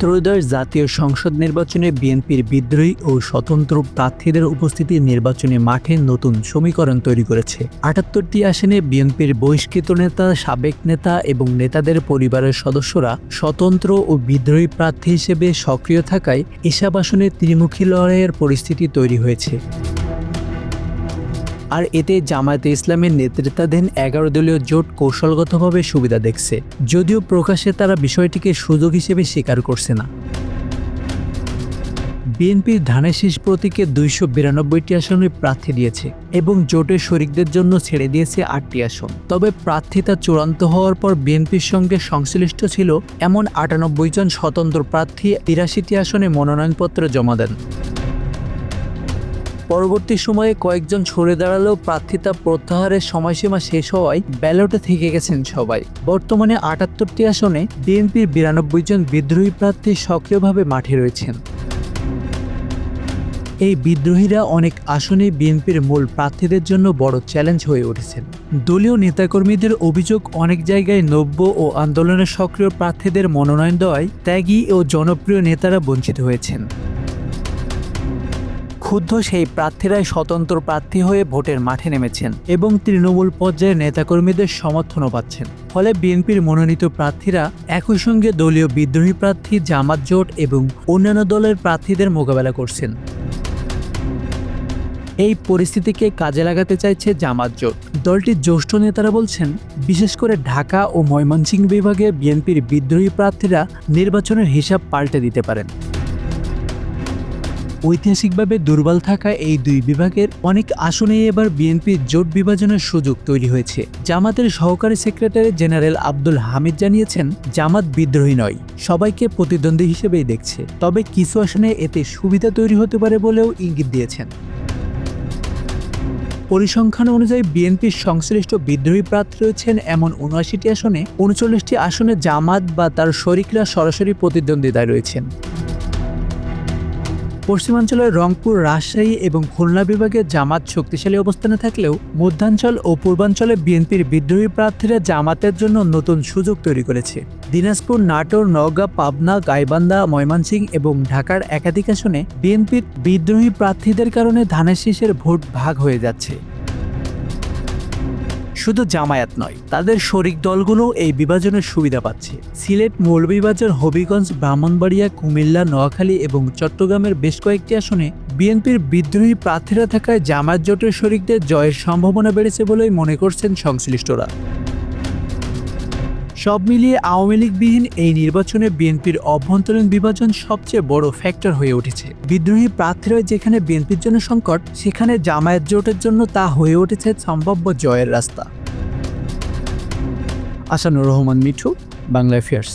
ত্রয়োদশ জাতীয় সংসদ নির্বাচনে বিএনপির বিদ্রোহী ও স্বতন্ত্র প্রার্থীদের উপস্থিতি নির্বাচনী মাঠে নতুন সমীকরণ তৈরি করেছে। ৭৮টি আসনে বিএনপির বহিষ্কৃত নেতা, সাবেক নেতা এবং নেতাদের পরিবারের সদস্যরা স্বতন্ত্র ও বিদ্রোহী প্রার্থী হিসেবে সক্রিয় থাকায় এসব আসনে ত্রিমুখী লড়াইয়ের পরিস্থিতি তৈরি হয়েছে। আর এতে জামায়াতে ইসলামের নেতৃত্বাধীন ১১ দলীয় জোট কৌশলগতভাবে সুবিধা দেখছে, যদিও প্রকাশ্যে তারা বিষয়টিকে সুযোগ হিসেবে স্বীকার করছে না। বিএনপির ধানের শীষ প্রতীকে ২৯২টি আসনে প্রার্থী দিয়েছে এবং জোটের শরিকদের জন্য ছেড়ে দিয়েছে ৮টি আসন। তবে প্রার্থিতা চূড়ান্ত হওয়ার পর বিএনপির সঙ্গে সংশ্লিষ্ট ছিল এমন ৯৮ জন স্বতন্ত্র প্রার্থী ৮৩টি আসনে মনোনয়নপত্র জমা দেন। পরবর্তী সময়ে কয়েকজন সরে দাঁড়ালেও প্রার্থিতা প্রত্যাহারের সময়সীমা শেষ হওয়ায় ব্যালটে থেকে গেছেন সবাই। বর্তমানে ৭৮টি আসনে বিএনপির ৯২ জন বিদ্রোহী প্রার্থী সক্রিয়ভাবে মাঠে রয়েছেন। এই বিদ্রোহীরা অনেক আসনে বিএনপির মূল প্রার্থীদের জন্য বড় চ্যালেঞ্জ হয়ে উঠেছেন। দলীয় নেতাকর্মীদের অভিযোগ, অনেক জায়গায় নব্য ও আন্দোলনের সক্রিয় প্রার্থীদের মনোনয়ন দেওয়ায় ত্যাগী ও জনপ্রিয় নেতারা বঞ্চিত হয়েছেন। ক্ষুব্ধ সেই প্রার্থীরাই স্বতন্ত্র প্রার্থী হয়ে ভোটের মাঠে নেমেছেন এবং তৃণমূল পর্যায়ের নেতাকর্মীদের সমর্থনও পাচ্ছেন। ফলে বিএনপির মনোনীত প্রার্থীরা একই সঙ্গে দলীয় বিদ্রোহী প্রার্থী, জামাত জোট এবং অন্যান্য দলের প্রার্থীদের মোকাবেলা করছেন। এই পরিস্থিতিকে কাজে লাগাতে চাইছে জামাত জোট। দলটির জ্যেষ্ঠ নেতারা বলছেন, বিশেষ করে ঢাকা ও ময়মনসিংহ বিভাগে বিএনপির বিদ্রোহী প্রার্থীরা নির্বাচনের হিসাব পাল্টে দিতে পারেন। ঐতিহাসিকভাবে দুর্বল থাকা এই দুই বিভাগের অনেক আসনেই এবার বিএনপির জোট বিভাজনের সুযোগ তৈরি হয়েছে। জামাতের সহকারী সেক্রেটারি জেনারেল আব্দুল হামিদ জানিয়েছেন, জামাত বিদ্রোহী নয়, সবাইকে প্রতিদ্বন্দ্বী হিসেবেই দেখছে। তবে কিছু আসনে এতে সুবিধা তৈরি হতে পারে বলেও ইঙ্গিত দিয়েছেন। পরিসংখ্যান অনুযায়ী বিএনপির সংশ্লিষ্ট বিদ্রোহী প্রার্থী রয়েছেন এমন ৭৯টি আসনে ৩৯টি আসনে জামাত বা তার শরিকরা সরাসরি প্রতিদ্বন্দ্বিতায় রয়েছেন। পশ্চিমাঞ্চলের রংপুর, রাজশাহী এবং খুলনা বিভাগে জামাত শক্তিশালী অবস্থানে থাকলেও মধ্যাঞ্চল ও পূর্বাঞ্চলে বিএনপির বিদ্রোহী প্রার্থীরা জামাতের জন্য নতুন সুযোগ তৈরি করেছে। দিনাজপুর, নাটোর, নওগাঁ, পাবনা, গাইবান্ধা, ময়মনসিংহ এবং ঢাকার একাধিক আসনে বিএনপির বিদ্রোহী প্রার্থীদের কারণে ধানের শীষের ভোট ভাগ হয়ে যাচ্ছে। শুধু জামায়াত নয়, তাদের শরিক দলগুলো এই বিভাজনের সুবিধা পাচ্ছে। সিলেট, মৌলভীবাজার, হবিগঞ্জ, ব্রাহ্মণবাড়িয়া, কুমিল্লা, নোয়াখালী এবং চট্টগ্রামের বেশ কয়েকটি আসনে বিএনপির বিদ্রোহী প্রার্থীরা থাকায় জামায়াত জোটের শরিকদের জয়ের সম্ভাবনা বেড়েছে বলেই মনে করছেন সংশ্লিষ্টরা। সব মিলিয়ে আওয়ামী লীগবিহীন এই নির্বাচনে বিএনপির অভ্যন্তরীণ বিভাজন সবচেয়ে বড় ফ্যাক্টর হয়ে উঠেছে। বিদ্রোহী প্রার্থীরা যেখানে বিএনপির জন্য সংকট, সেখানে জামায়াত জোটের জন্য তা হয়ে উঠেছে সম্ভাব্য জয়ের রাস্তা। আসানুর রহমান মিঠু, বাংলা অ্যাফেয়ার্স।